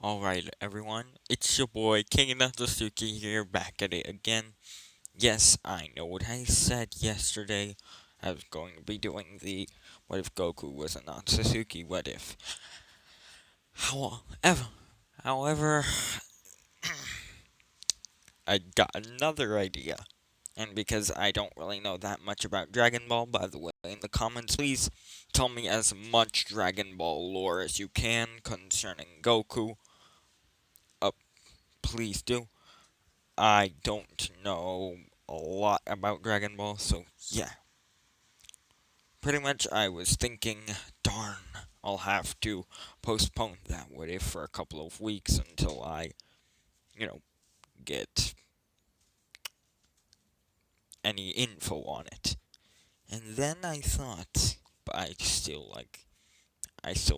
Alright, everyone, it's your boy, King Natsuki here, back at it again. Yes, I know what I said yesterday. I was going to be doing the what if Goku was a Natsuki, what if. However, I got another idea. And because I don't really know that much about Dragon Ball, by the way, in the comments, please tell me as much Dragon Ball lore as you can concerning Goku. Uh, please do. I don't know a lot about Dragon Ball, so yeah. Pretty much I was thinking, darn, I'll have to postpone that what if for a couple of weeks until I, you know, get any info on it. And then I thought, but I still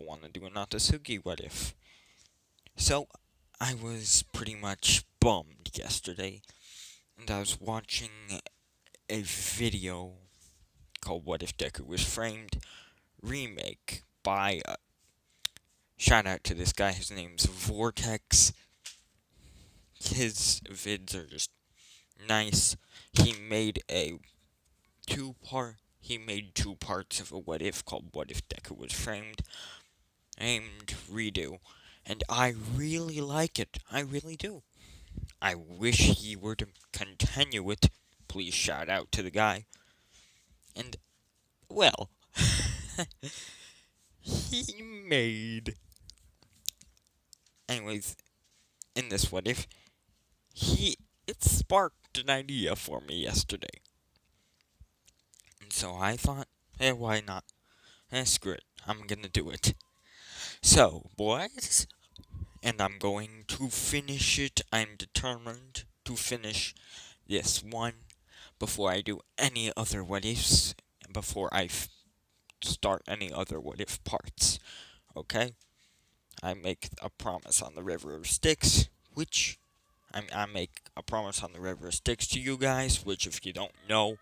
want to do a Natasuki what if. So I was pretty much bummed yesterday, and I was watching a video called What If Deku Was Framed remake by shout out to this guy. His name's Vortex. His vids are just nice. He made a two parts of a what if called What If Deku Was Framed, aimed redo, and I really like it. I really do. I wish he were to continue it. Please shout out to the guy. And well, he made. Anyways, in this what if, it sparked an idea for me yesterday. And so I thought, hey, why not? Screw it. I'm gonna do it. So, boys, and I'm going to finish it. I'm determined to finish this one before I do any other what ifs, before I start any other what if parts. Okay? I make a promise on the River of Styx, which I make a promise on the River of Styx to you guys, which if you don't know,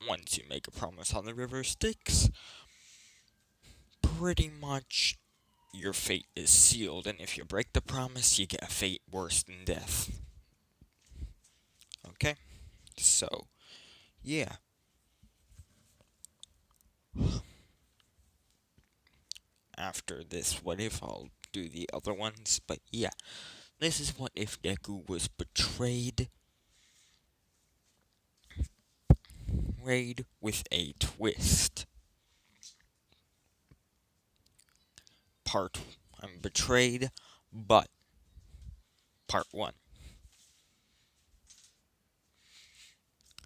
once you make a promise on the River of Styx, pretty much your fate is sealed, and if you break the promise, you get a fate worse than death. Okay? So, yeah. After this, what if I'll do the other ones? But yeah, this is what if Deku was betrayed. Raid with a twist. Part I'm betrayed, but part 1.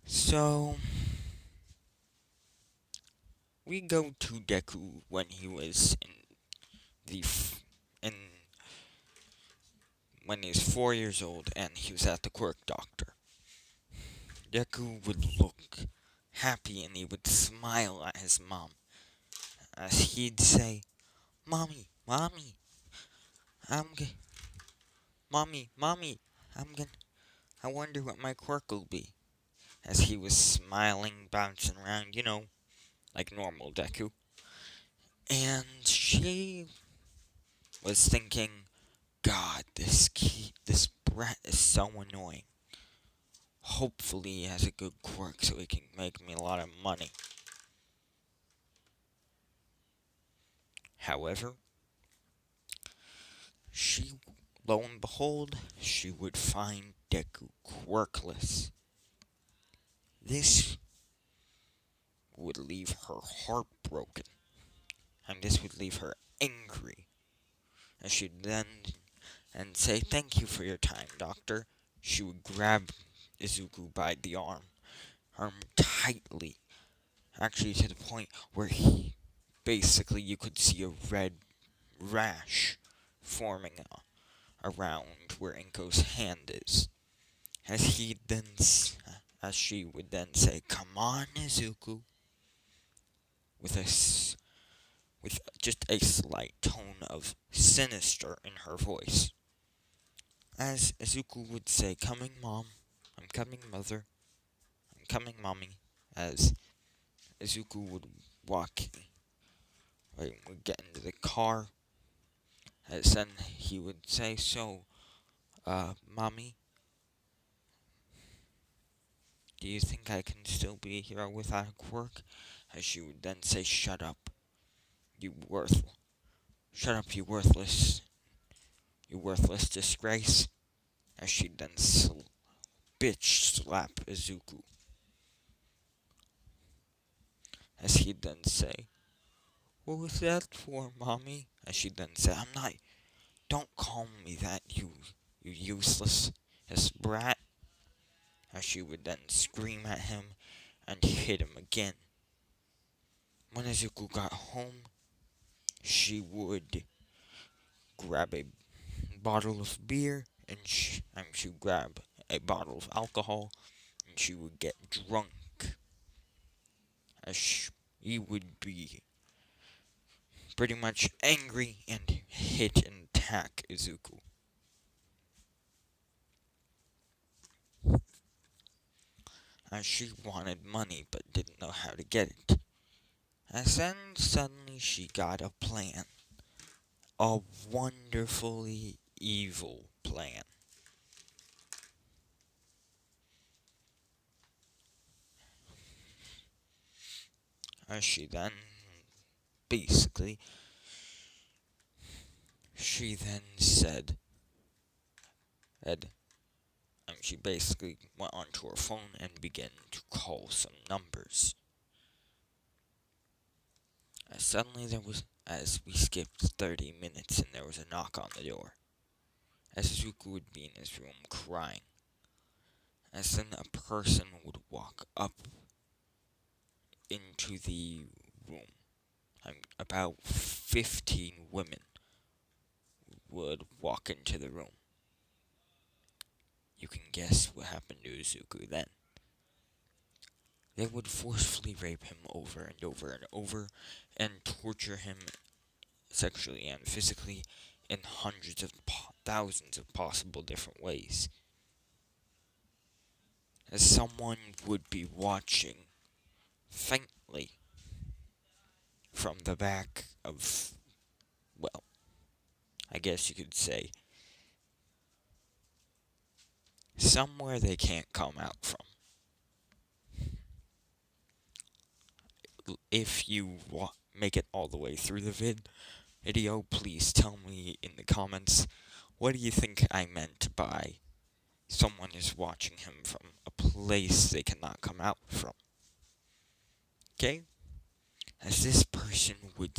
So we go to Deku when he was the in when he was 4 years old and he was at the quirk doctor. Deku would look happy and he would smile at his mom as he'd say, "Mommy, mommy, I'm g- mommy, mommy, I'm gonna. I wonder what my quirk will be." As he was smiling, bouncing around, like normal Deku. And she was thinking, God, this brat is so annoying. Hopefully he has a good quirk so he can make me a lot of money. However, lo and behold, she would find Deku quirkless. This would leave her heartbroken, and this would leave her angry. And she'd then say, "Thank you for your time, Doctor." She would grab Izuku by the arm tightly, actually to the point where basically you could see a red rash forming around where Inko's hand is. As she would then say, "Come on, Izuku," with with just a slight tone of sinister in her voice. As Izuku would say, "Coming, Mom. I'm coming, Mother. I'm coming, Mommy." As Izuku would would get into the car, As then he would say, "So, mommy, do you think I can still be a hero without a quirk?" As she would then say, "Shut up, you worth, shut up, you worthless disgrace." As she'd then bitch slap Izuku. As he'd then say, "What was that for, mommy?" As she'd then say, "I'm not, don't call me that, you useless brat." As she would then scream at him and hit him again. When Izuku got home, she would grab a bottle of beer and she would grab a bottle of alcohol and she would get drunk. As she would be pretty much angry and hit and attack Izuku. As she wanted money but didn't know how to get it. As then suddenly she got a plan. A wonderfully evil plan. As basically, she then said, Ed, she basically went onto her phone and began to call some numbers. Suddenly as we skipped 30 minutes and there was a knock on the door. As Izuku would be in his room crying. As then a person would walk up into the room. About 15 women would walk into the room. You can guess what happened to Izuku then. They would forcefully rape him over and over and over and torture him sexually and physically in hundreds of thousands of possible different ways. As someone would be watching faintly from the back of, well, I guess you could say, somewhere they can't come out from. If you make it all the way through the video, please tell me in the comments, what do you think I meant by someone is watching him from a place they cannot come out from? Okay? As this person would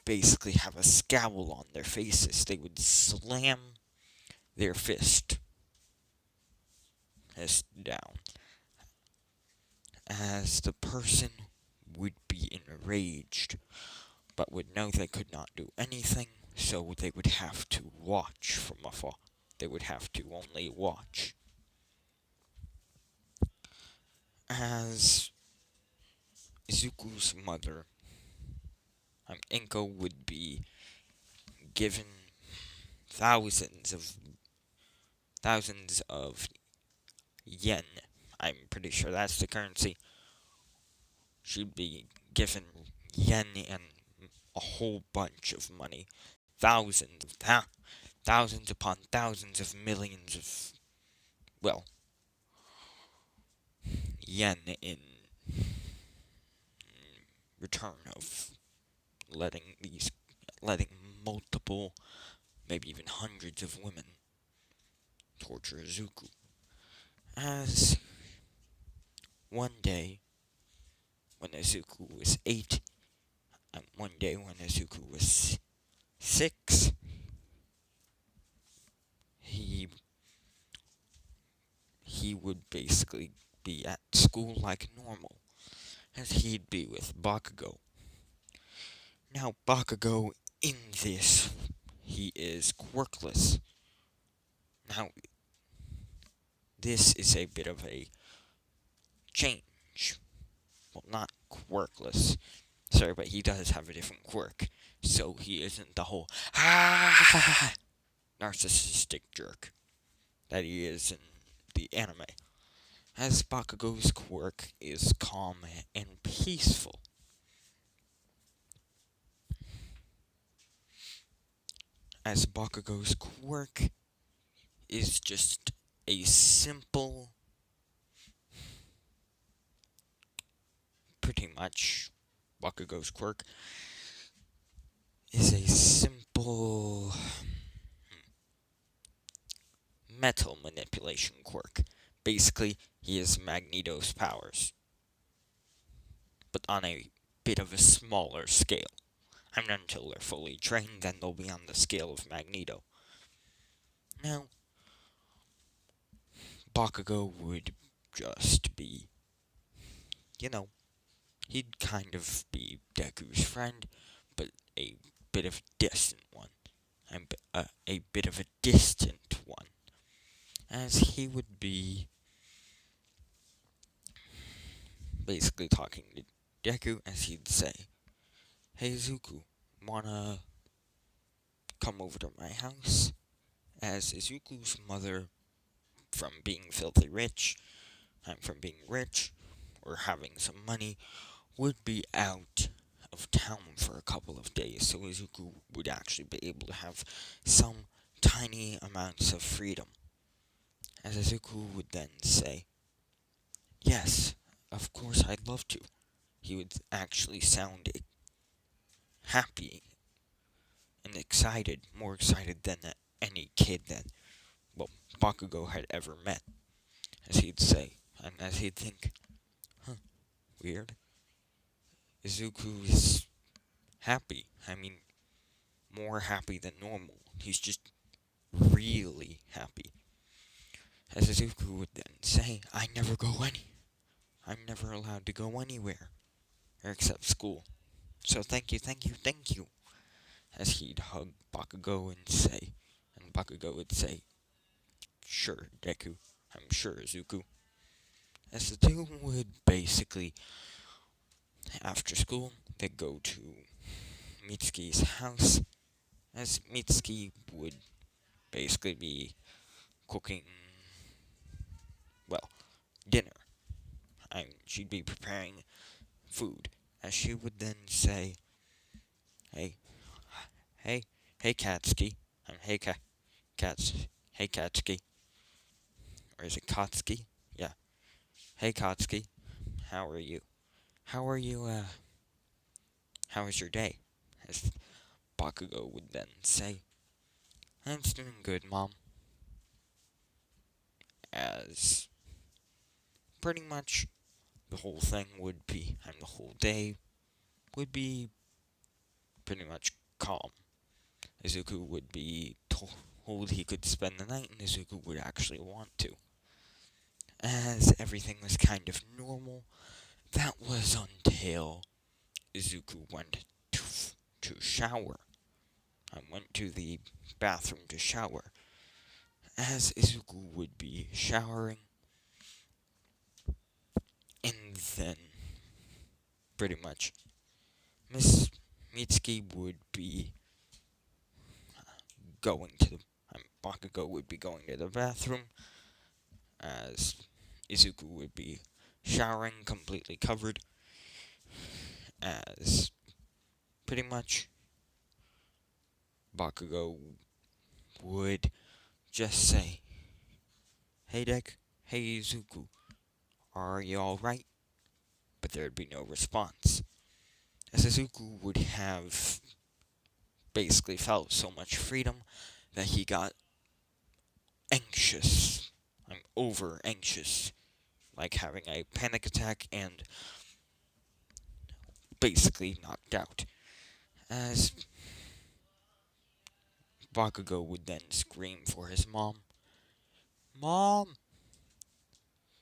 basically have a scowl on their faces, they would slam their fist down. As the person would be enraged, but would know they could not do anything, so they would have to watch from afar. They would have to only watch. As Izuku's mother, Inko, would be given thousands of yen. I'm pretty sure that's the currency. She'd be given yen and a whole bunch of money, thousands upon thousands of millions of, well, yen in return of letting multiple, maybe even hundreds of women torture Izuku. As one day when Izuku was 8, and one day when Izuku was 6, he would basically be at school like normal, as he'd be with Bakugo. Now, Bakugo in this, he is quirkless. Now, this is a bit of a change. Well, not quirkless. Sorry, but he does have a different quirk. So he isn't the whole narcissistic jerk that he is in the anime. As Bakugo's quirk is calm and peaceful. as Bakugo's quirk is just a simple, pretty much, Bakugo's quirk is a simple metal manipulation quirk. Basically, he has Magneto's powers, but on a bit of a smaller scale. And until they're fully trained, then they'll be on the scale of Magneto. Now, Bakugo would just be, you know, he'd kind of be Deku's friend, but a bit of a distant one. A bit of a distant one. As he would be basically talking to Deku, as he'd say, "Hey Izuku, wanna come over to my house?" As Izuku's mother, from being filthy rich, and from being rich, or having some money, would be out of town for a couple of days, so Izuku would actually be able to have some tiny amounts of freedom. As Izuku would then say, "Yes, of course I'd love to." He would actually sound happy and excited, more excited than any kid that, well, Bakugo had ever met. As he'd say, and as he'd think, huh, weird. Izuku is happy. I mean, more happy than normal. He's just really happy. As Izuku would then say, I'm never allowed to go anywhere, except school. So thank you, thank you, thank you. As he'd hug Bakugo and Bakugo would say, "Sure, Deku, I'm sure, Izuku." As the two would basically, after school, they'd go to Mitsuki's house, as Mitsuki would basically be cooking, well, dinner. She'd be preparing food, as she would then say, "Hey, hey, hey, Katsuki. Hey, hey, Katsuki. Or is it Katsuki? Yeah. Hey, Katsuki. How are you? How are you, how was your day?" As Bakugo would then say, "I'm doing good, Mom." As pretty much the whole thing would be, and the whole day would be pretty much calm. Izuku would be told he could spend the night, and Izuku would actually want to. As everything was kind of normal, that was until Izuku went to shower. I went to the bathroom to shower. As Izuku would be showering, and then pretty much Miss Mitsuki would be going to the Bakugo would be going to the bathroom, as Izuku would be showering completely covered, as pretty much Bakugo would just say, "Hey Deck, hey Izuku, are you alright?" But there'd be no response, as Izuku would have basically felt so much freedom that he got anxious. I'm over anxious, like having a panic attack, and basically knocked out. As Bakugo would then scream for his mom, "Mom,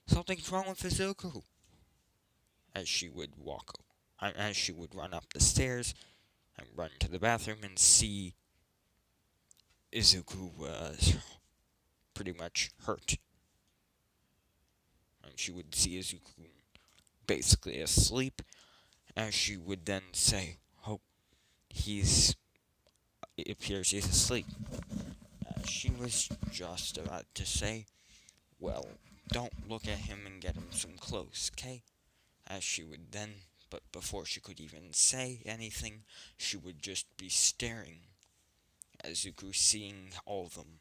something's wrong with Izuku." As she would as she would run up the stairs and run to the bathroom and see Izuku was pretty much hurt. And she would see Izuku basically asleep, as she would then say, "Oh, it appears he's asleep." She was just about to say, "Well, don't look at him and get him some clothes, okay?" As she would then, but before she could even say anything, she would just be staring Azuku seeing all of them,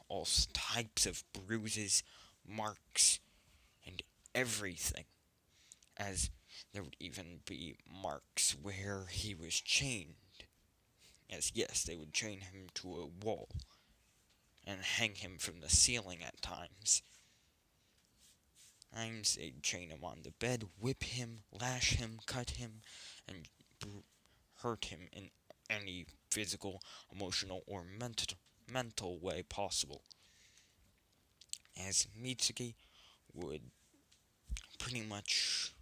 all types of bruises, marks, and everything, as there would even be marks where he was chained. As yes, they would chain him to a wall and hang him from the ceiling at times. Times they'd chain him on the bed, whip him, lash him, cut him, and hurt him in any physical, emotional, or mental way possible. As Mitsuki would pretty much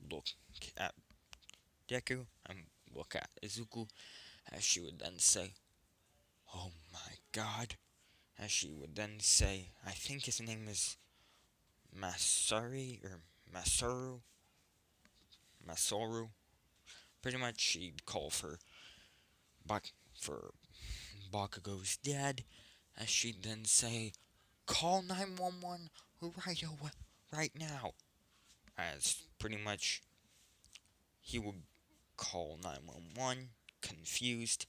look at Deku and look at Izuku, as she would then say, "Oh my god," as she would then say, I think his name is Masari or Masaru. Pretty much she'd call for Bakugo's dad, as she'd then say, "Call 911 right away, right now." As pretty much he would call 911, confused.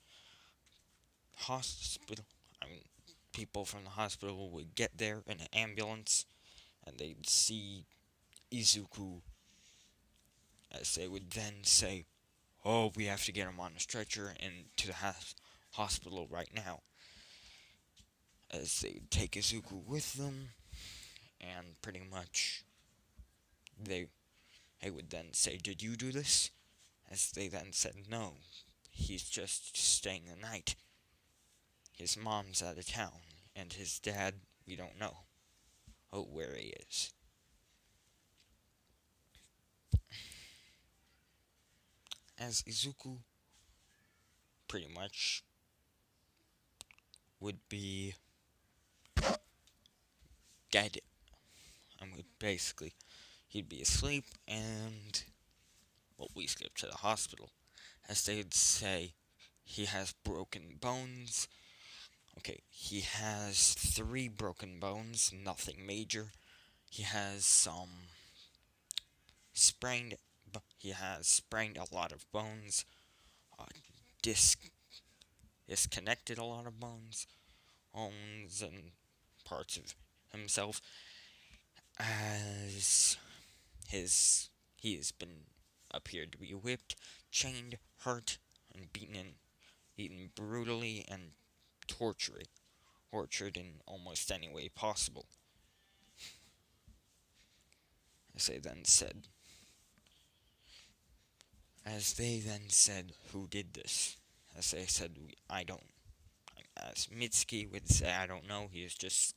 Hospital, I mean, people from the hospital would get there in an ambulance, and they'd see Izuku, as they would then say, "Oh, we have to get him on a stretcher and to the hospital right now." As they would take Izuku with them, and pretty much they they would then say, "Did you do this?" As they then said, "No, he's just staying the night. His mom's out of town, and his dad, we don't know where he is." As Izuku pretty much would be dead, and would basically, he'd be asleep, and, well, we skip to the hospital, as they'd say, he has broken bones. Okay, he has 3 broken bones, nothing major. He has some sprained, he has sprained a lot of bones, uh, disconnected a lot of bones and parts of himself, as he has been appeared to be whipped, chained, hurt, and eaten brutally and tortured in almost any way possible. As they then said, "Who did this?" As they said, "I don't." As Mitsuki would say, "I don't know. He is just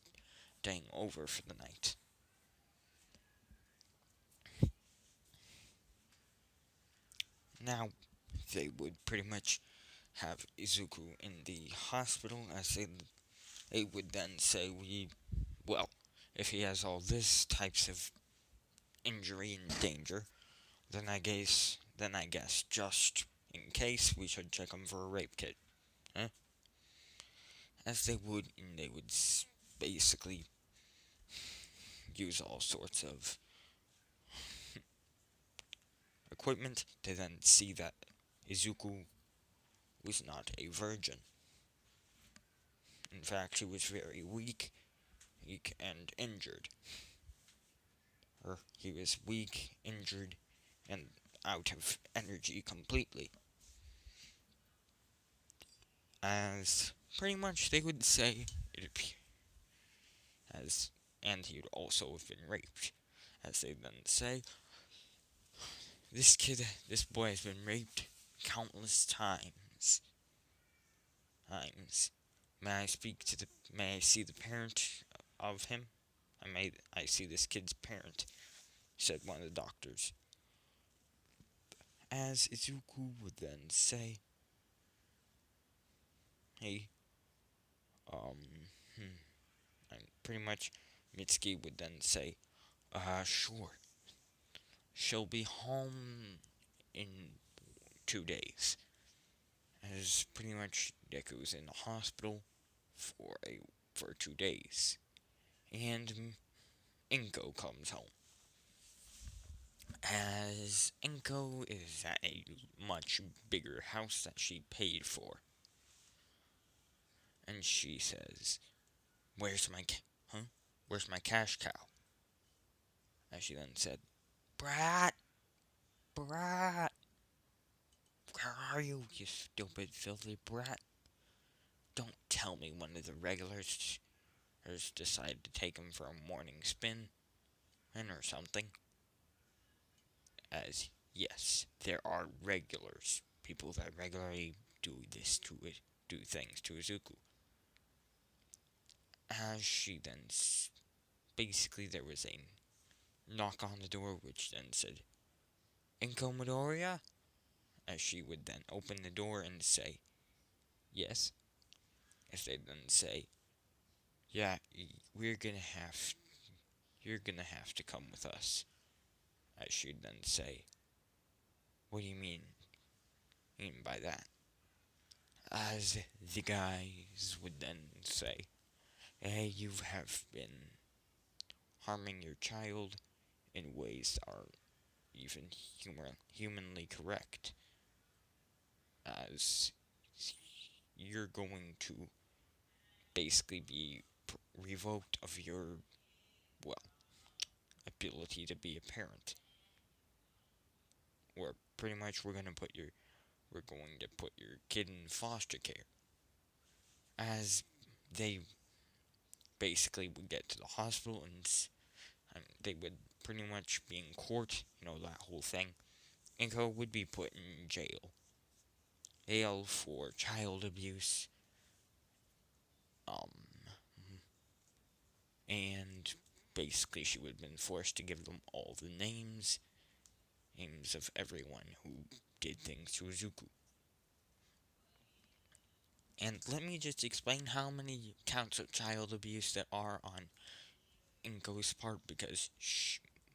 staying over for the night." Now, they would pretty much have Izuku in the hospital, as they would then say, well, if he has all this types of injury and danger, then I guess just in case we should check him for a rape kit, huh? As they would basically use all sorts of equipment to then see that Izuku was not a virgin. In fact, he was very weak and injured. Or he was weak, injured, and out of energy completely. As pretty much they would say as and he would also have been raped. As they then say, this boy has been raped countless times. May I see the parent of him? I see this kid's parent," said one of the doctors. As Izuku would then say, "Hey, um, hmm," and pretty much Mitsuki would then say, "Sure, she'll be home in 2 days." As pretty much Deku's in the hospital for 2 days, and Inko comes home. As Inko is at a much bigger house that she paid for. And she says, "Where's my huh? Where's my cash cow?" And she then said, "Brat, brat, where are you, you stupid, filthy brat? Don't tell me one of the regulars has decided to take him for a morning spin, and or something." As yes, there are regulars, people that regularly do this to it, do things to Izuku. As she then basically there was a knock on the door, which then said, "Inko Midoriya?" As she would then open the door and say, "Yes." As they then say, "Yeah, we're gonna have, you're gonna have to come with us." As she'd then say, "What do you mean by that?" As the guys would then say, "Hey, you have been harming your child in ways that are even humanly correct, as you're going to basically be revoked of your, well, ability to be a parent. Or pretty much we're going to put your kid in foster care." As they basically would get to the hospital and they would pretty much be in court, that whole thing. Inko would be put in jail for child abuse, um, and basically she would have been forced to give them all the names of everyone who did things to Izuku. And let me just explain how many counts of child abuse there are on Inko's part, because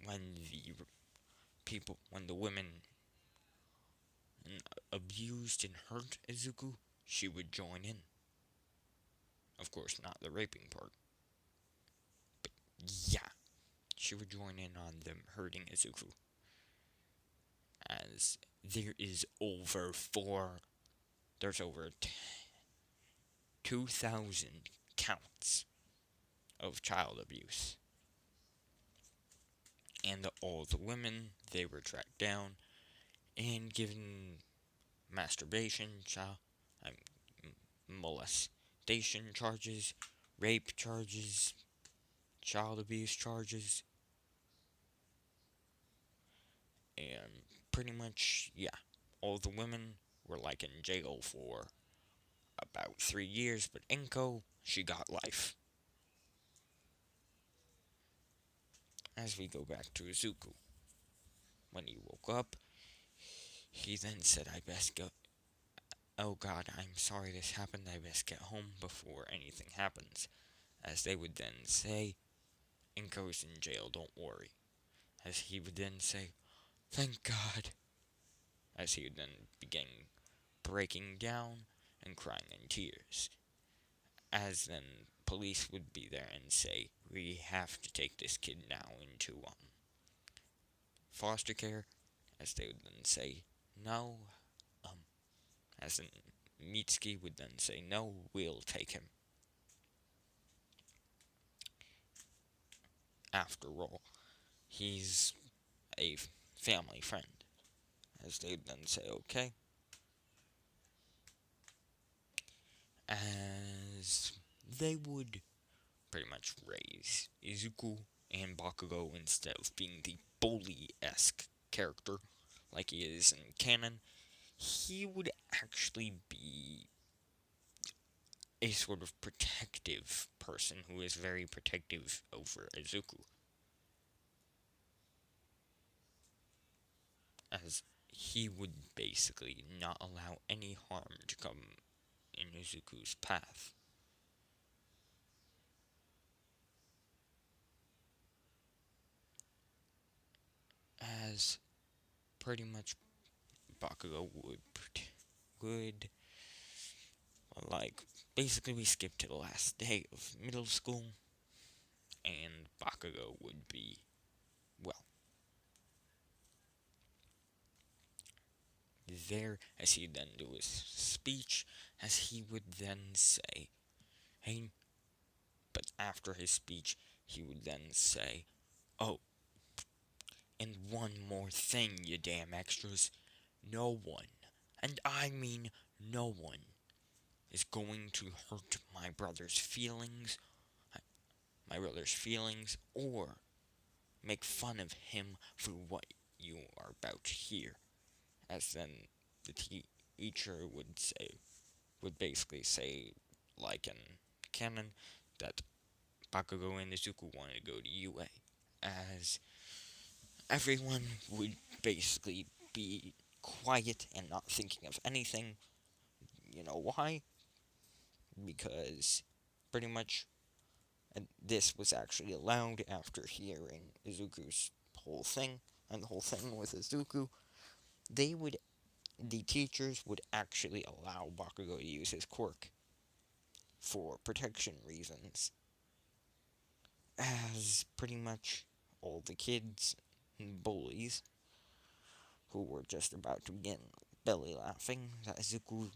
when when the women abused and hurt Izuku, she would join in. Of course, not the raping part. But yeah, she would join in on them hurting Izuku. As there's over 2,000 counts of child abuse. And all the women, they were tracked down and given masturbation, molestation charges, rape charges, child abuse charges, and pretty much, yeah, all the women were like in jail for about 3 years, but Inko, she got life. As we go back to Izuku, when he woke up, he then said, "I best go. Oh God, I'm sorry this happened. I best get home before anything happens." As they would then say, "Inko's in jail, don't worry." As he would then say, "Thank God." As he would then begin breaking down and crying in tears. As then police would be there and say, "We have to take this kid now into foster care." As they would then say, "No." As in Mitsuki would then say, "No, we'll take him." After all, he's a family friend. As they would then say, "Okay." As they would pretty much raise Izuku and Bakugo, instead of being the bully-esque character like he is in canon, he would actually be a sort of protective person who is very protective over Izuku. As he would basically not allow any harm to come in Izuku's path. As pretty much Bakugo would like basically we skip to the last day of middle school, and Bakugo would be, well, there as he'd then do his speech, as he would then say, Hey, but after his speech, he would then say, "Oh, and one more thing, you damn extras. No one, and I mean no one, is going to hurt my brother's feelings, or make fun of him for what you are about to hear." As then the teacher would basically say, like in canon, that Bakugo and Izuku wanted to go to UA, as everyone would basically be quiet and not thinking of anything. You know why? Because pretty much this was actually allowed after hearing Izuku's whole thing, and the whole thing with Izuku. They would, the teachers would actually allow Bakugo to use his quirk for protection reasons, as pretty much all the kids and bullies who were just about to begin belly laughing that Izuku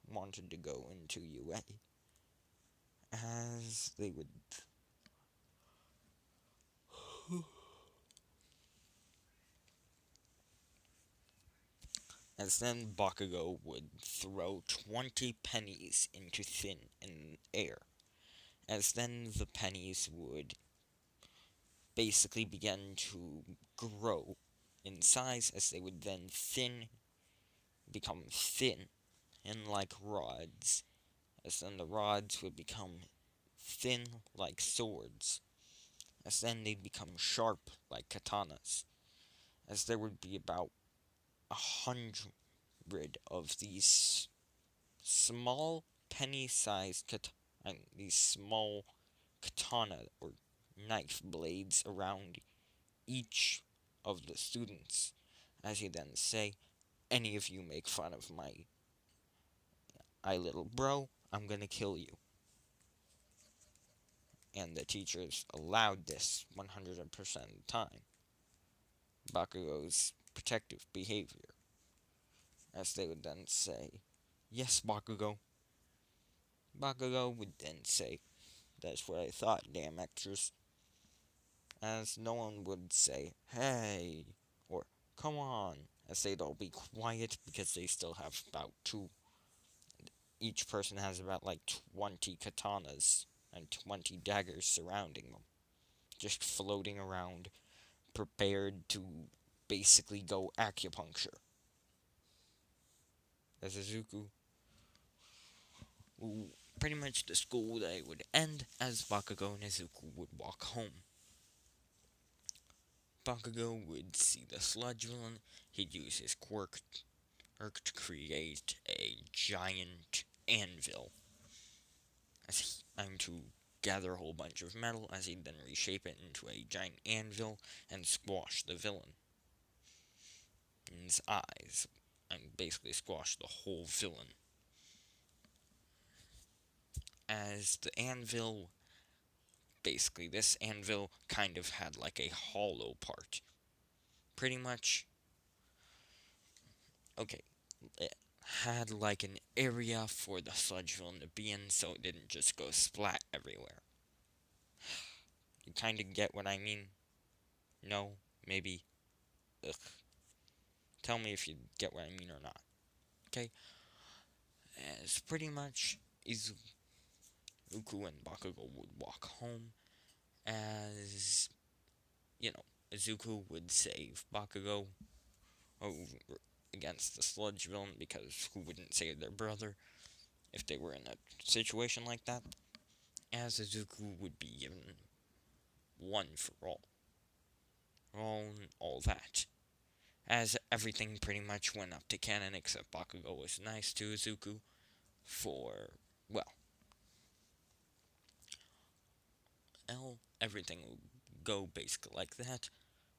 wanted to go into UA, as they would as then Bakugo would throw 20 pennies into thin in air, as then the pennies would basically begin to grow in size, as they would then become thin and like rods, as then the rods would become thin like swords, as then they'd become sharp like katanas, as there would be about 100 of these small penny-sized these small katana or knife blades around each of the students, as he then say, "Any of you make fun of my little bro, I'm gonna kill you." And the teachers allowed this 100% of the time. Bakugo's protective behavior, as they would then say, "Yes, Bakugo." Bakugo would then say, "That's what I thought, damn extras." As no one would say, "Hey," or "Come on," as they'd all be quiet because they still have about two. Each person has about like 20 katanas and 20 daggers surrounding them, just floating around, prepared to basically go acupuncture. As Izuku, pretty much the school day would end as Bakugo and Izuku would walk home. Bakugo would see the sludge villain, he'd use his quirk to create a giant anvil, as he aimed to gather a whole bunch of metal, as he'd then reshape it into a giant anvil and squash the villain's eyes, and basically squash the whole villain. As the anvil, basically, this anvil kind of had like a hollow part. Pretty much, okay, it had like an area for the sludge villain to be in so it didn't just go splat everywhere. You kind of get what I mean? No? Maybe? Ugh. Tell me if you get what I mean or not. Okay? As pretty much Izuku and Bakugo would walk home, as, you know, Izuku would save Bakugo over against the sludge villain, because who wouldn't save their brother if they were in a situation like that? As Izuku would be given one for all that. As everything pretty much went up to canon, except Bakugo was nice to Izuku for, well, everything would go basically like that,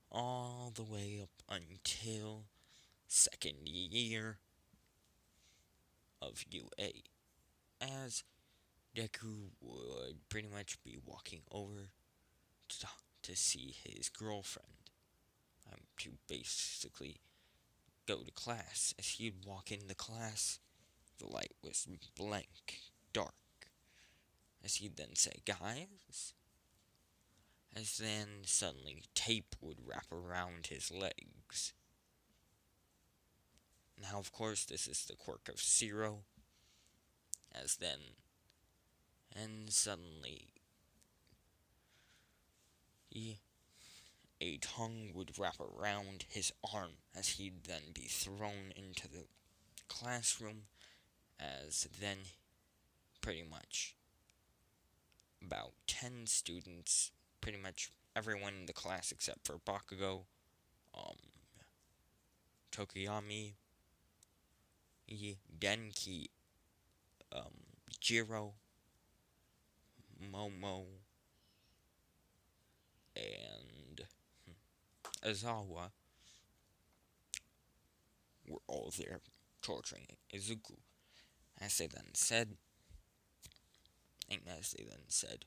all the way up until second year of UA, as Deku would pretty much be walking over to, to see his girlfriend, to basically go to class. As he'd walk into class, The light was blank, dark, as he'd then say, guys, as then suddenly tape would wrap around his legs. Now, of course, this is the quirk of Zero, as then, and suddenly, a tongue would wrap around his arm, as he'd then be thrown into the classroom, as then, pretty much, about 10 students, pretty much everyone in the class except for Bakugo, um, Tokiyami, Genki, Jiro, Momo, and Azawa were all there torturing Izuku. As they then said, and as they then said,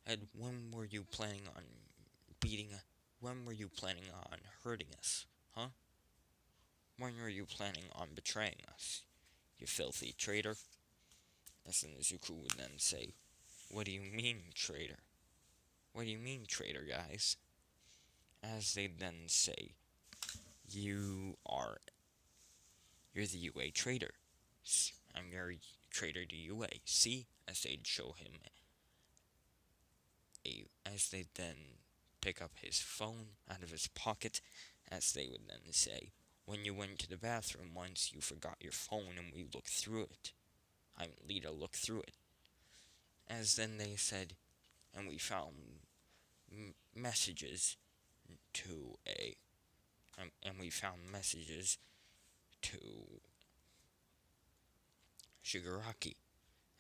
Ed, when were you planning on beating, when were you planning on hurting us, huh? When were you planning on betraying us, you filthy traitor? As then Izuku would then say, what do you mean, traitor? What do you mean, traitor, guys? As they then say, you're the UA traitor. I'm your traitor to UA. See? As they'd show him as they'd then pick up his phone out of his pocket, as they would then say, when you went to the bathroom once, you forgot your phone and we looked through it. Lita looked through it. As then they said, and we found messages to and we found messages to Shigaraki.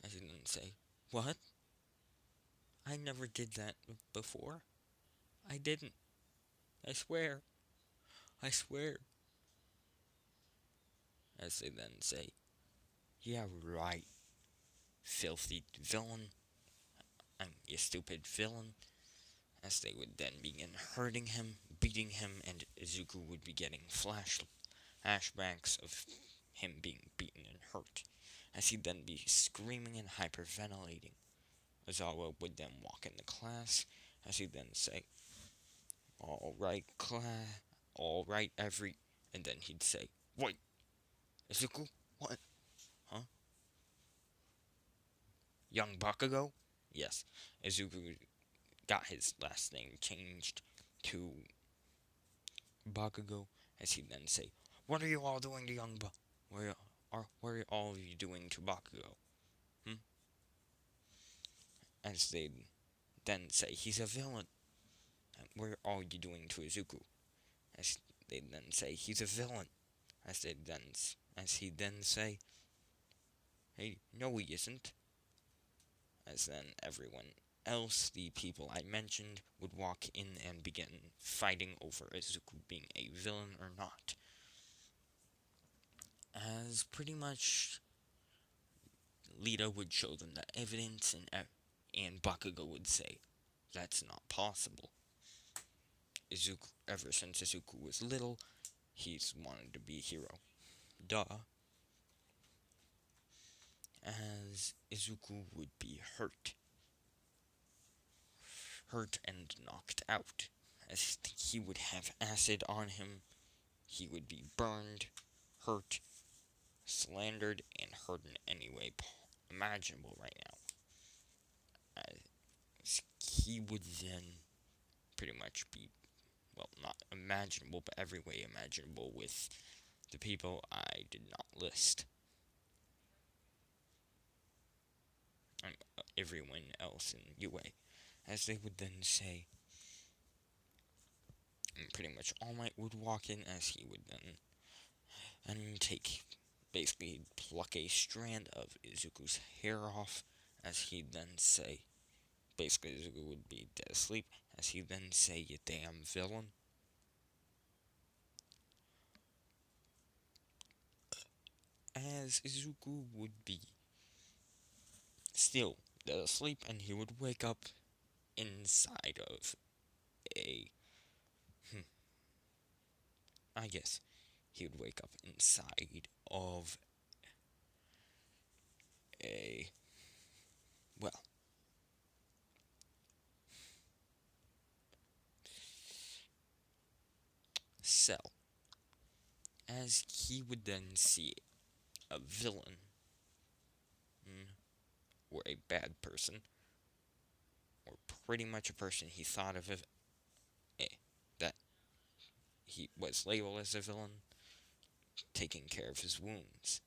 As he then say, what? I never did that before. I didn't. I swear. I swear. As they then say, yeah, right, filthy villain. You stupid villain. As they would then begin hurting him, beating him, and Izuku would be getting flashbacks of him being beaten and hurt. As he'd then be screaming and hyperventilating. Ozawa would then walk into class, as he'd then say, alright, class, alright, and then he'd say, wait, Izuku, what? Huh? Young Bakugo? Yes, Izuku got his last name changed to Bakugo, as he'd then say, what are you all doing to young what are all of you doing to Bakugo? Hmm? As they'd then say, he's a villain. And what are all you doing to Izuku? As they'd then say, he's a villain. As he'd then say, hey, no he isn't. As then everyone else, the people I mentioned, would walk in and begin fighting over Izuku being a villain or not. As pretty much Lita would show them the evidence, and Bakugo would say, that's not possible. Ever since Izuku was little, he's wanted to be a hero. Duh. As Izuku would be hurt and knocked out, as he would have acid on him, he would be burned, hurt, slandered, and hurt in any way imaginable right now. As he would then pretty much be, well, not imaginable, but every way imaginable with the people I did not list. And everyone else in UA. As they would then say, and pretty much All Might would walk in, as he would then and basically pluck a strand of Izuku's hair off, as he'd then say, basically Izuku would be dead asleep, as he'd then say, you damn villain. As Izuku would be still dead asleep, and he would wake up inside of a, I guess he would wake up inside of a, well, cell, as he would then see a villain, mm, or a bad person, or pretty much a person he thought of as that he was labeled as a villain, taking care of his wounds.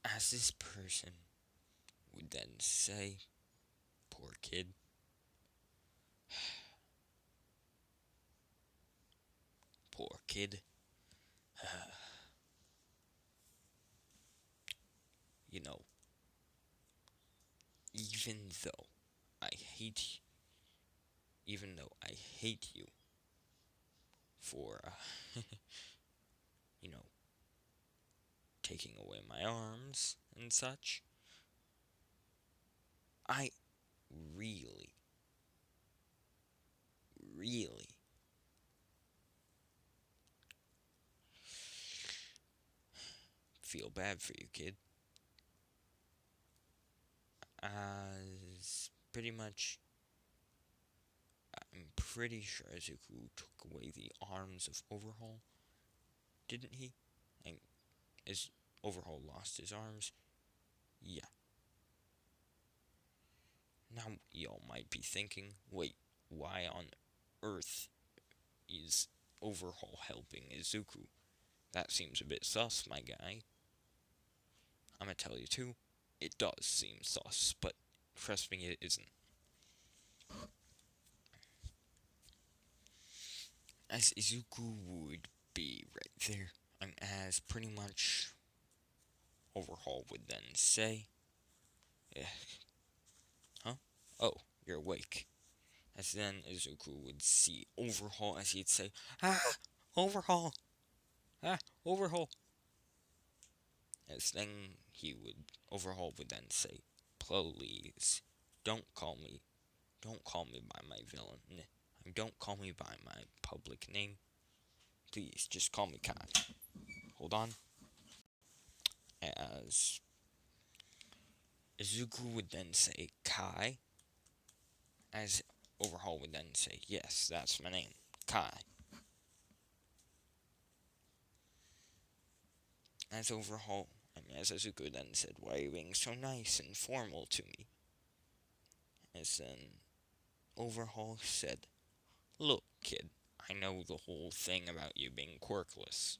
As this person would then say, poor kid, poor kid, you know, even though I hate, even though I hate you for, you know, taking away my arms and such, I really, really feel bad for you, kid. As pretty much, I'm pretty sure Izuku took away the arms of Overhaul, didn't he? And is Overhaul lost his arms? Yeah. Now, y'all might be thinking, wait, why on earth is Overhaul helping Izuku? That seems a bit sus, my guy. I'm gonna tell you too, it does seem sus, but trust me, it isn't. As Izuku would be right there, and as pretty much Overhaul would then say, eh, huh? Oh, you're awake. As then Izuku would see Overhaul as he'd say, ah, Overhaul, ah, Overhaul. As then Overhaul would then say, please, don't call me by my villain. Don't call me by my public name. Please, just call me Kai. Hold on. As Izuku would then say, Kai. As Overhaul would then say, yes, that's my name, Kai. As Overhaul, as Izuku then said, why are you being so nice and formal to me? As then Overhaul said, look, kid, I know the whole thing about you being quirkless.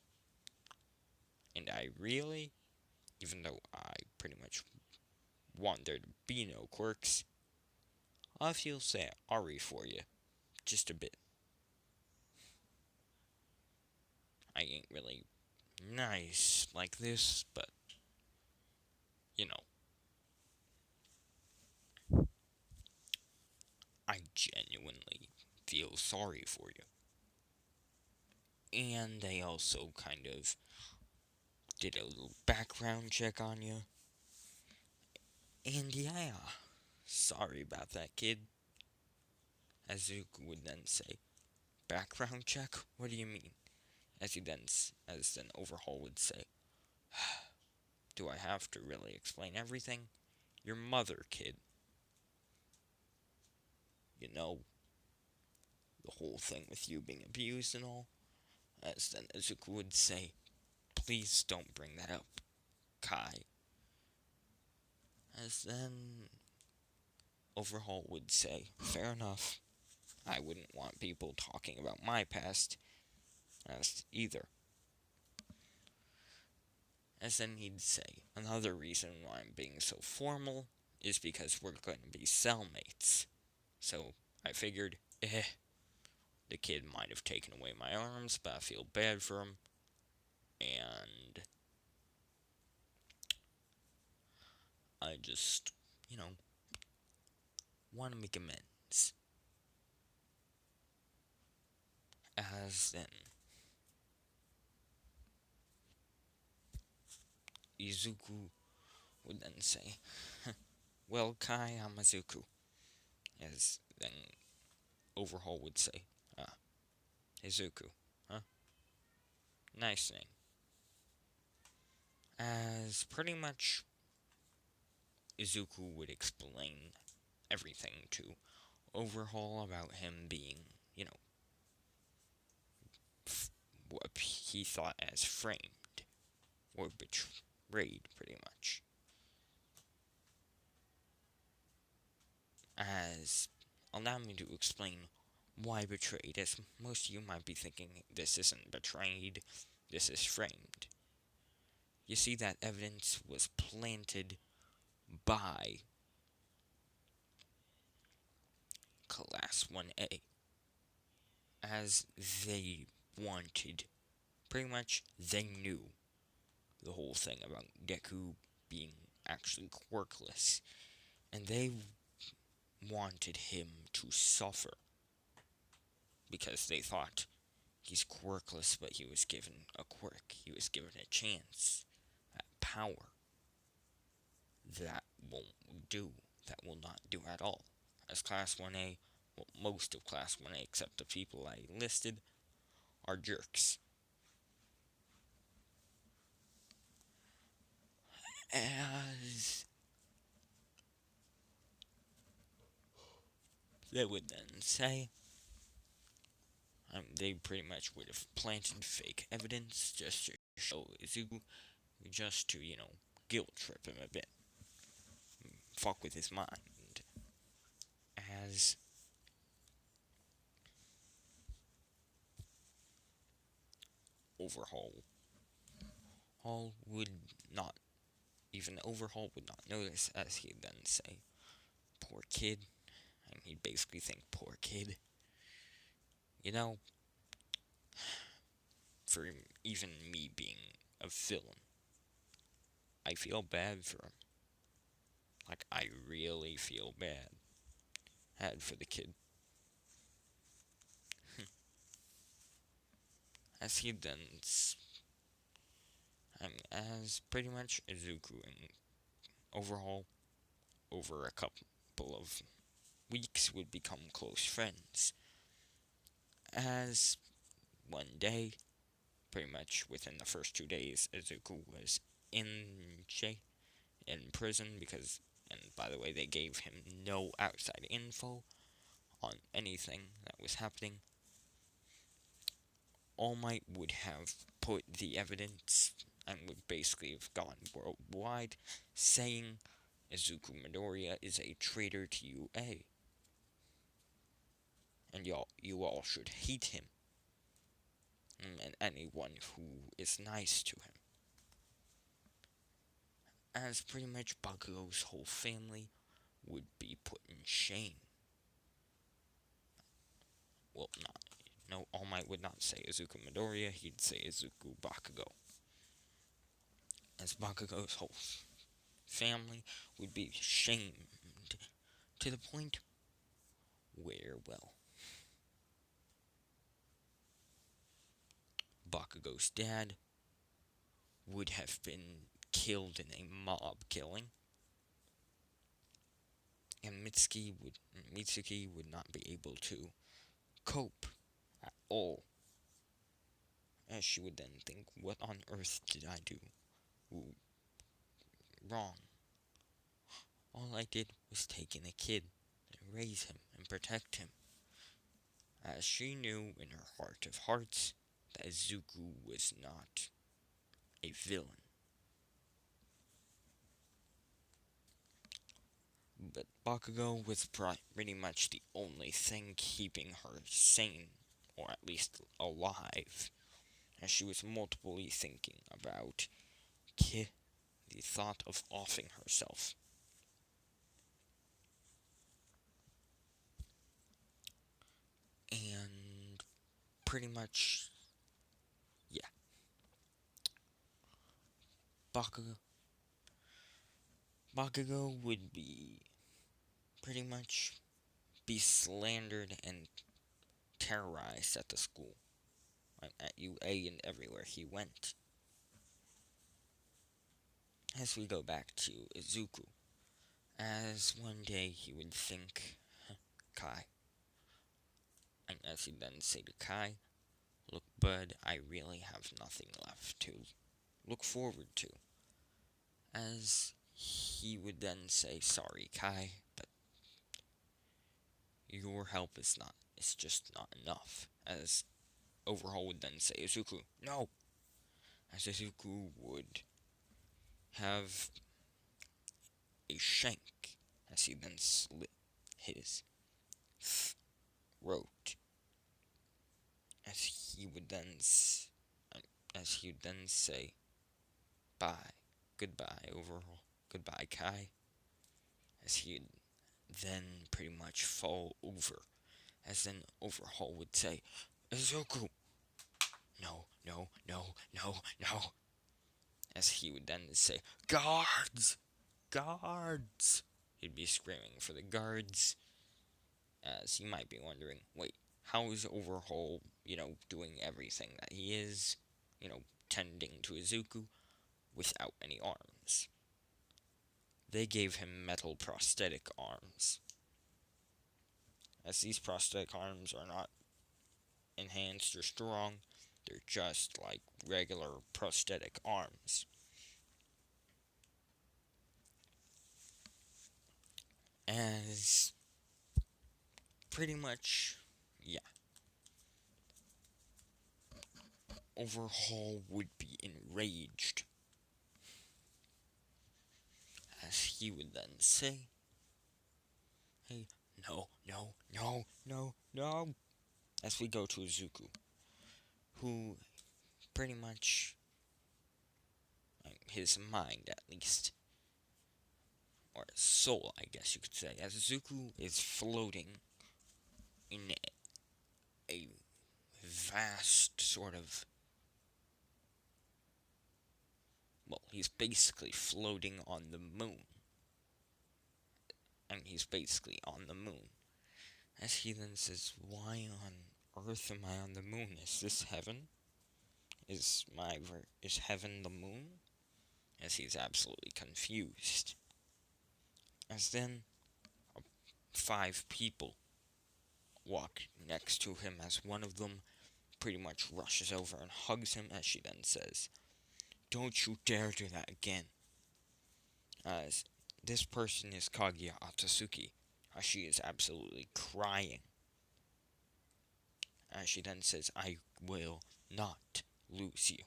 And I really, even though I pretty much want there to be no quirks, I feel sorry for you, just a bit. I ain't really nice like this, but, you know, I genuinely feel sorry for you. And they also kind of did a little background check on you. And yeah, sorry about that, kid. As Zuko would then say, background check? What do you mean? As then Overhaul would say, do I have to really explain everything? Your mother, kid. You know, the whole thing with you being abused and all. As then Izuku would say, please don't bring that up, Kai. As then Overhaul would say, fair enough. I wouldn't want people talking about my past as either. As then he'd say, another reason why I'm being so formal is because we're going to be cellmates. So I figured, the kid might have taken away my arms, but I feel bad for him. And I just, want to make amends. As then Izuku would then say, well, Kai Hamazuku. As then Overhaul would say, Izuku, huh? Nice name. as pretty much Izuku would explain everything to Overhaul about him being, you know, what he thought as framed or betrayed, pretty much. As allow me to explain why betrayed, as most of you might be thinking this isn't betrayed, this is framed. You see, that evidence was planted by Class 1A, as they wanted, pretty much, they knew the whole thing about Deku being actually quirkless, and they wanted him to suffer because they thought he's quirkless, but he was given a quirk, he was given a chance, that power. That won't do, that will not do at all. As Class 1A, well, most of Class 1A, except the people I listed, are jerks. As they would then say, they pretty much would have planted fake evidence just to show Izuku, just to, guilt trip him a bit, fuck with his mind. As Overhaul Hall would not, even Overhaul would not notice, as he'd then say, poor kid, and he'd basically think, poor kid. You know, for even me being a villain, I feel bad for him. Like, I really feel bad for the kid. As he then, as pretty much Izuku and Overhaul, over a couple of weeks, would become close friends. As one day, pretty much within the first 2 days, Izuku was in in prison because, and by the way, they gave him no outside info on anything that was happening. All Might would have put the evidence and would basically have gone worldwide saying Izuku Midoriya is a traitor to UA. And you all should hate him. And anyone who is nice to him. As pretty much Bakugo's whole family would be put in shame. Well, not. No, All Might would not say Izuku Midoriya, he'd say Izuku Bakugo. As Bakugo's whole family would be shamed to the point where, well, Bakugo's dad would have been killed in a mob killing, and Mitsuki would not be able to cope at all, as she would then think, what on earth did I do wrong? All I did was take in a kid and raise him and protect him, as she knew in her heart of hearts that Izuku was not a villain. But Bakugo was pretty much the only thing keeping her sane, or at least alive, as she was multiply thinking about the thought of offing herself. And pretty much, yeah, Bakugo would be pretty much be slandered and terrorized at the school, at UA and everywhere he went. As we go back to Izuku, as one day he would think, Kai, and as he'd then say to Kai, look, bud, I really have nothing left to look forward to. as he would then say, "Sorry, Kai, but your help is just not enough." As Overhaul would then say, "Izuku, no!" As Izuku would have a shank, as he then slit his throat, as he would then say, "Bye, goodbye, Overhaul, goodbye, Kai," as he'd then pretty much fall over, as then Overhaul would say, "Izuku, no, no, no, no, no," as he would then say, "Guards! Guards!" He'd be screaming for the guards, as you might be wondering, wait, how is Overhaul, doing everything that he is, tending to Izuku without any arms? They gave him metal prosthetic arms, as these prosthetic arms are not enhanced or strong, they're just like regular prosthetic arms. As pretty much, yeah, Overhaul would be enraged, as he would then say, "Hey, no, no, no, no, no," as we go to Izuku, who pretty much, his mind at least, or his soul, I guess you could say, as Izuku is floating in a vast sort of, well, he's basically floating on the moon. And he's basically on the moon. As he then says, "Why on earth am I on the moon? Is this heaven? Is heaven the moon?" As he's absolutely confused. As then 5 people walk next to him, as one of them pretty much rushes over and hugs him, as she then says, "Don't you dare do that again." As this person is Kaguya Atsuki, as she is absolutely crying. As she then says, "I will not lose you.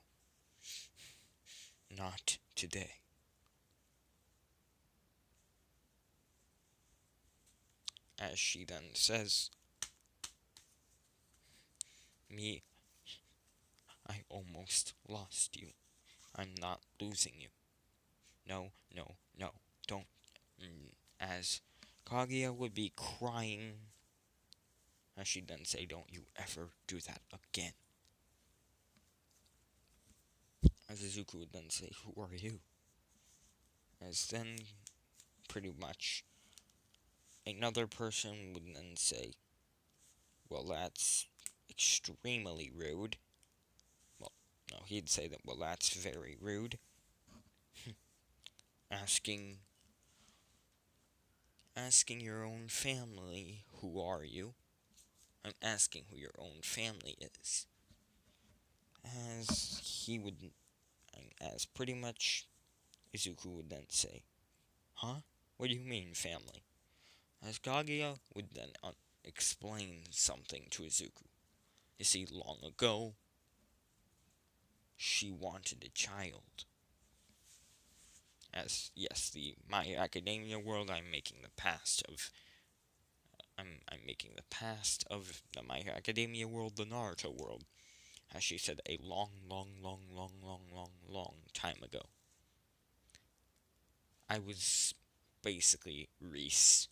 Not today." As she then says, "Me, I almost lost you. I'm not losing you. No, no, no, don't." As Kaguya would be crying, as she'd then say, "Don't you ever do that again." As Izuku would then say, "Who are you?" As then, pretty much, another person would then say, "Well, that's extremely rude." Well, no, he'd say that, "Well, that's very rude." Asking your own family, "Who are you?" I'm asking who your own family is. As he would, as pretty much Izuku would then say, "Huh? What do you mean, family?" As Kaguya would then explain something to Izuku. You see, long ago, she wanted a child. As, yes, the My Academia world, I'm making the past of the My Academia world, the Naruto world, as she said a long, long, long, long, long, long, long time ago. I was basically Reese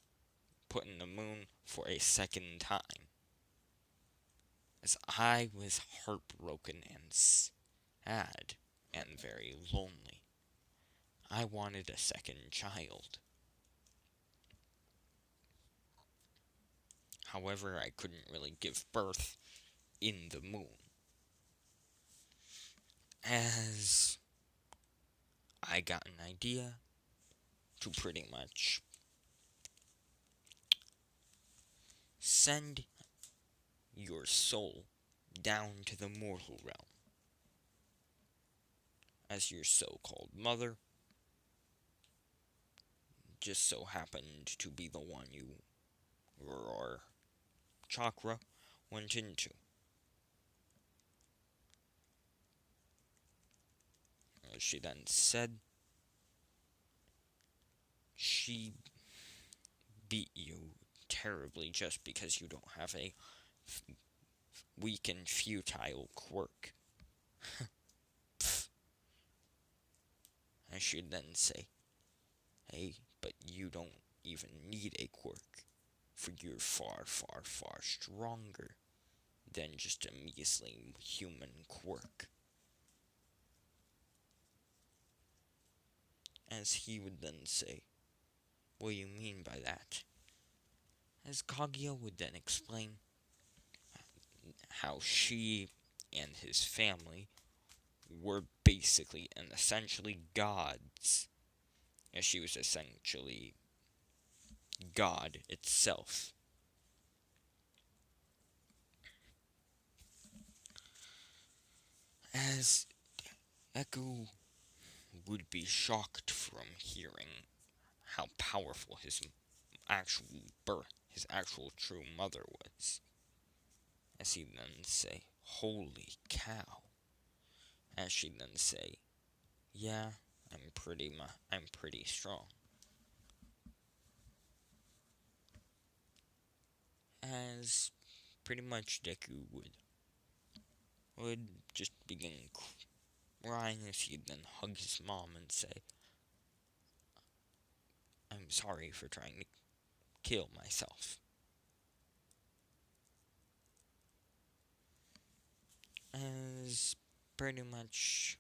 put in the moon for a second time, as I was heartbroken and sad and very lonely. I wanted a second child. However, I couldn't really give birth in the moon, as I got an idea to pretty much send your soul down to the mortal realm, as your so-called mother just so happened to be the one your chakra went into. She then said she beat you terribly just because you don't have a weak and futile quirk. And she'd then say, hey, but you don't even need a quirk, for you're far, far, far stronger than just a measly human quirk. As he would then say, what do you mean by that? As Kaguya would then explain how she and his family were basically and essentially gods, as she was essentially God itself. As Echo would be shocked from hearing how powerful his actual true mother was, as he then say, "Holy cow!" As she then say, "Yeah, I'm pretty strong." As pretty much Deku would just begin crying as he'd then hug his mom and say, "I'm sorry for trying to kill myself." As pretty much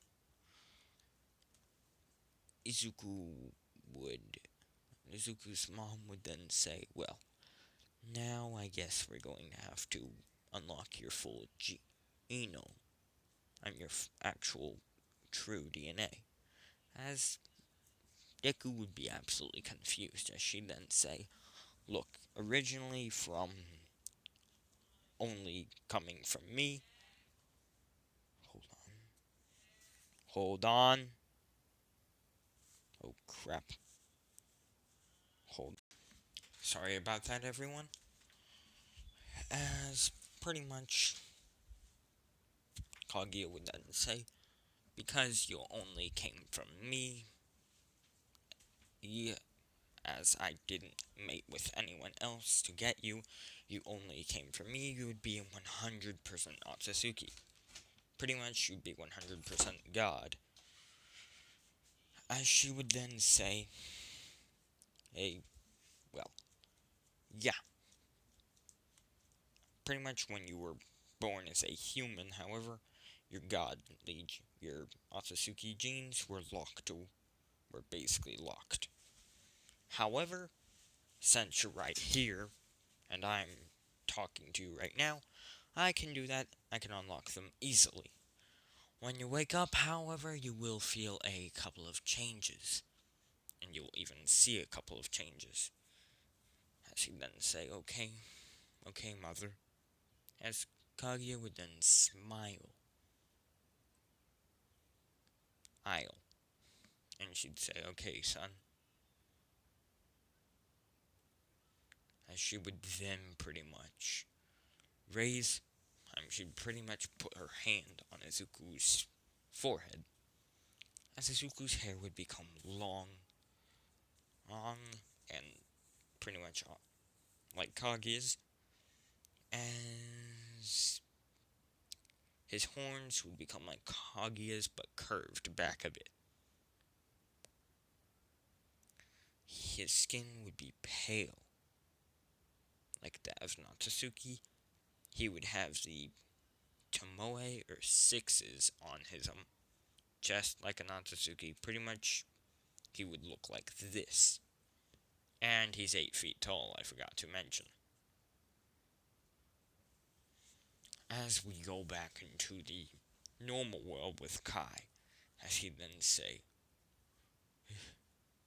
Izuku would Izuku's mom would then say, "Well, now I guess we're going to have to unlock your full genome and your actual true DNA." As Deku would be absolutely confused as she'd then say, "Look, originally from only coming from me." Hold on. Hold on. Oh crap. Hold. Sorry about that, everyone. As pretty much Kaguya would then say, "Because you only came from me, yeah, as I didn't mate with anyone else to get you, you only came from me, you would be 100% Otsutsuki. Pretty much, you'd be 100% God." As she would then say, "Hey, well, yeah, pretty much when you were born as a human, however, your your Otsutsuki genes were basically locked. However, since you're right here, and I'm talking to you right now, I can do that. I can unlock them easily. When you wake up, however, you will feel a couple of changes, and you'll even see a couple of changes." As he then say, "Okay, okay, mother." As Kaguya would then smile, "I'll," and she'd say, "Okay, son." As she would then pretty much raise, she'd pretty much put her hand on Izuku's forehead, as Izuku's hair would become long, and pretty much like Kaguya's, as his horns would become like Kaguya's but curved back a bit. His skin would be pale, like that of Natsuki. He would have the Tomoe or sixes on his chest like a Natsuki. Pretty much, he would look like this. And he's 8 feet tall, I forgot to mention. As we go back into the normal world with Kai, as he'd then say,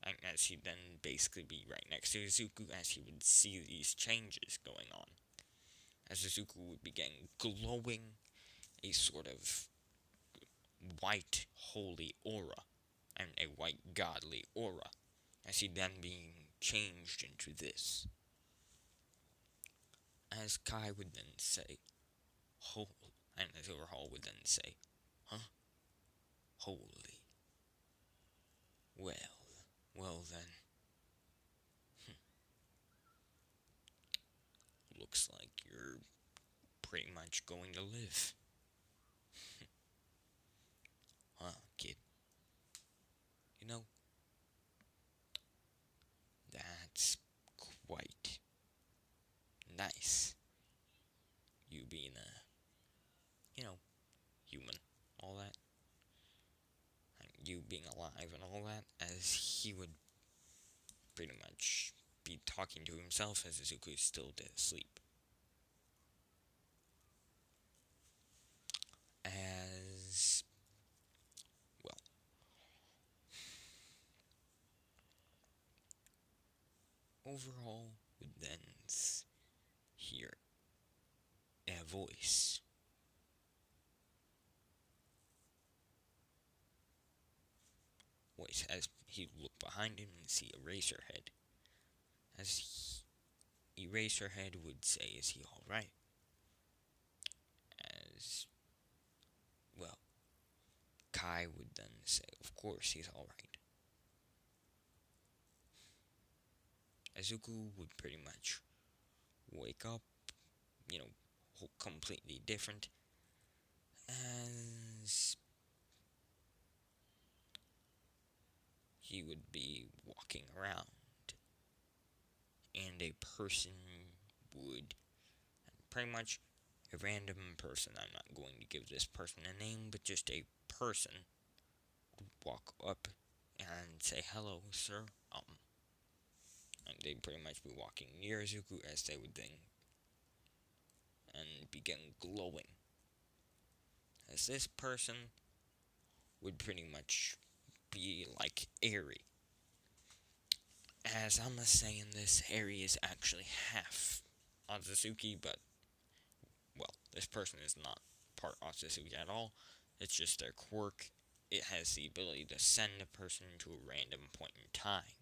and as he'd then basically be right next to Izuku, as he would see these changes going on. As Izuku would begin glowing a sort of white holy aura, and a white godly aura, as he'd then be changed into this. As Kai would then say, "Holy," and as Overhaul would then say, "Huh? Holy. Well, well then, looks like you're pretty much going to live. Huh, kid? You know, that's quite nice. You being human, all that. And you being alive and all that," as he would pretty much be talking to himself as Izuku is still dead asleep. As well, Overhaul would then hear a voice as he looked behind him and see Eraserhead. As Eraserhead would say, "Is he alright?" As well, Kai would then say, "Of course he's alright." Izuku would pretty much wake up, you know, completely different, as he would be walking around, and a person would, pretty much a random person, I'm not going to give this person a name, but just a person would walk up and say, "Hello, sir," and they'd pretty much be walking near Izuku as they would then and begin glowing. As this person would pretty much be like airy. As I'm saying, this Harry is actually half Otsutsuki, but, well, this person is not part Otsutsuki at all. It's just their quirk. It has the ability to send a person to a random point in time.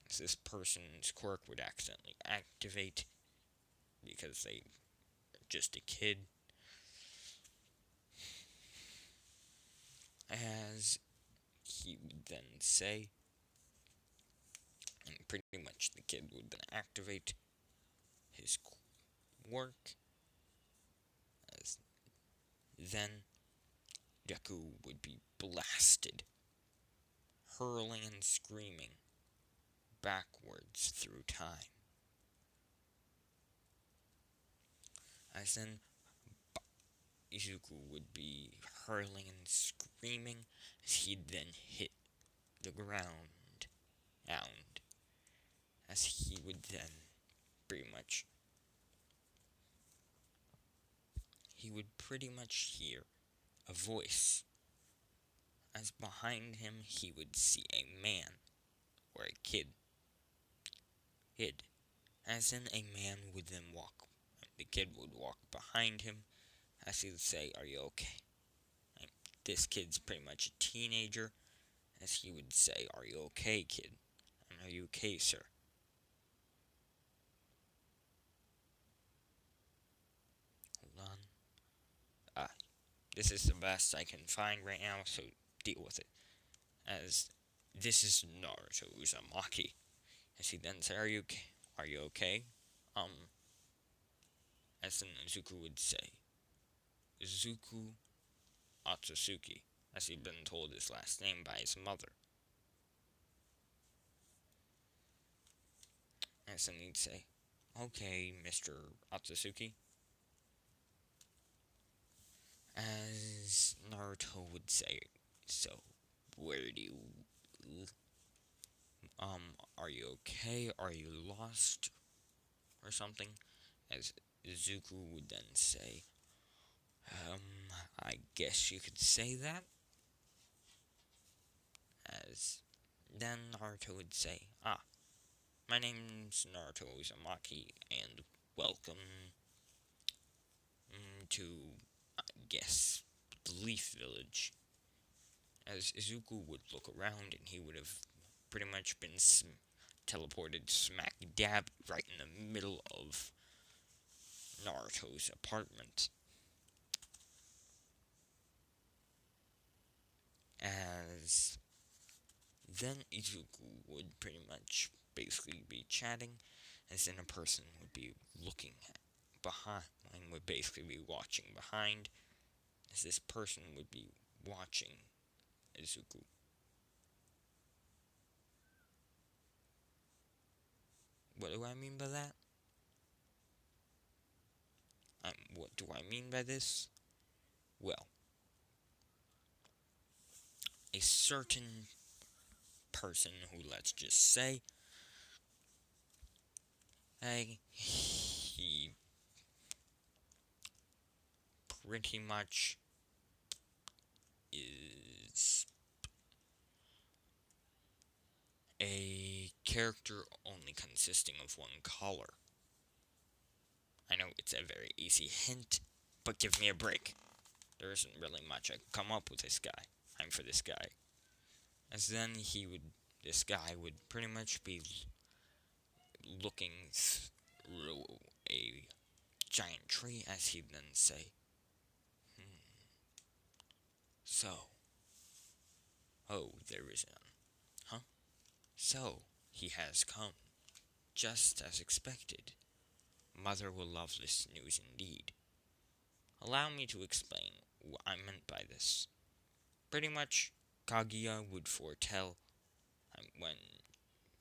As this person's quirk would accidentally activate because they are just a kid. As he would then say, and pretty much the kid would then activate his quirk, as then Deku would be blasted, hurling and screaming backwards through time. As then Izuku would be hurling and screaming as he'd then hit the ground, as he would then pretty much hear a voice, as behind him he would see a man or a kid hid, as in a man would then walk, and the kid would walk behind him as he would say, "Are you okay?" And this kid's pretty much a teenager, as he would say, "Are you okay, kid?" And, "Are you okay, sir?" Hold on. This is the best I can find right now, so deal with it. As this is Naruto Uzumaki. As he then said, Are you okay? As then Izuku would say, "Izuku Otsutsuki," as he'd been told his last name by his mother. As then he'd say, "Okay, Mr. Otsutsuki." As Naruto would say, "So, where do you are you okay? Are you lost? Or something?" As Izuku would then say, I guess you could say that." As then Naruto would say, "My name's Naruto Uzumaki, and welcome to, I guess, the Leaf Village." as Izuku would look around and he would have pretty much been teleported smack dab right in the middle of Naruto's apartment. As then Izuku would pretty much basically be chatting, as then a person would be looking behind and would basically be watching behind, as this person would be watching Izuku. What do I mean by that? What do I mean by this? Well, a certain person who, let's just say, he pretty much is a character only consisting of one color. I know it's a very easy hint, but give me a break. There isn't really much I can come up with this guy. I'm for this guy. As then this guy would pretty much be looking through a giant tree as he'd then say, so, oh, there is none. Huh? So, he has come, just as expected. Mother will love this news indeed. Allow me to explain what I meant by this. Pretty much, Kaguya would foretell when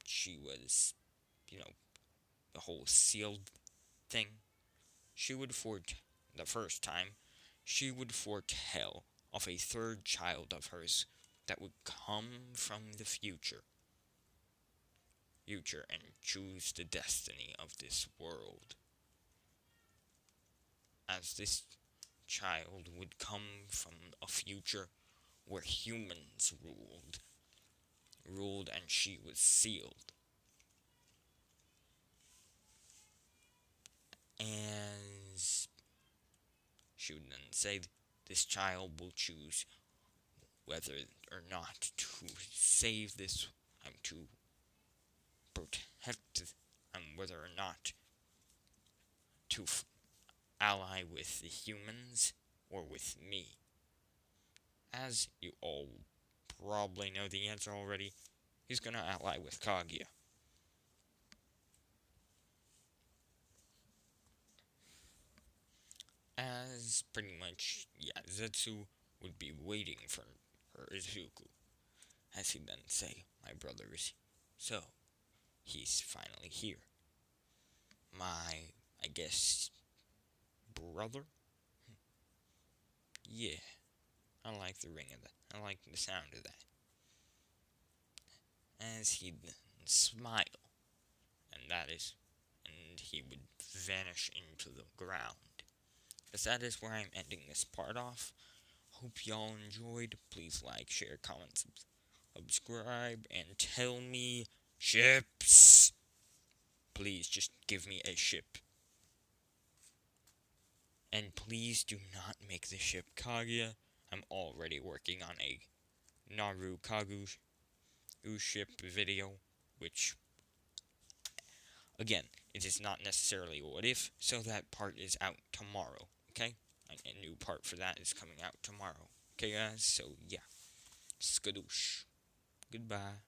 she was, the whole sealed thing. She would the first time, she would foretell of a third child of hers that would come from the future and choose the destiny of this world. As this child would come from a future where humans ruled and she was sealed. As she would then say, this child will choose whether or not to save this, to protect, whether or not to ally with the humans or with me. As you all probably know the answer already, he's gonna ally with Kaguya. As pretty much, yeah, Zetsu would be waiting for her Izuku, as he'd then say, my brother is so, he's finally here. My, I guess, brother? Yeah, I like the ring of that. I like the sound of that. As he'd smile, and he would vanish into the ground. As that is where I'm ending this part off. Hope y'all enjoyed. Please like, share, comment, subscribe, and tell me ships. Please just give me a ship. And please do not make the ship Kaguya. I'm already working on a Naru Kagu ship video, which, again, it is not necessarily what if, so that part is out tomorrow, okay? A new part for that is coming out tomorrow. Okay, guys? So, yeah. Skadoosh. Goodbye.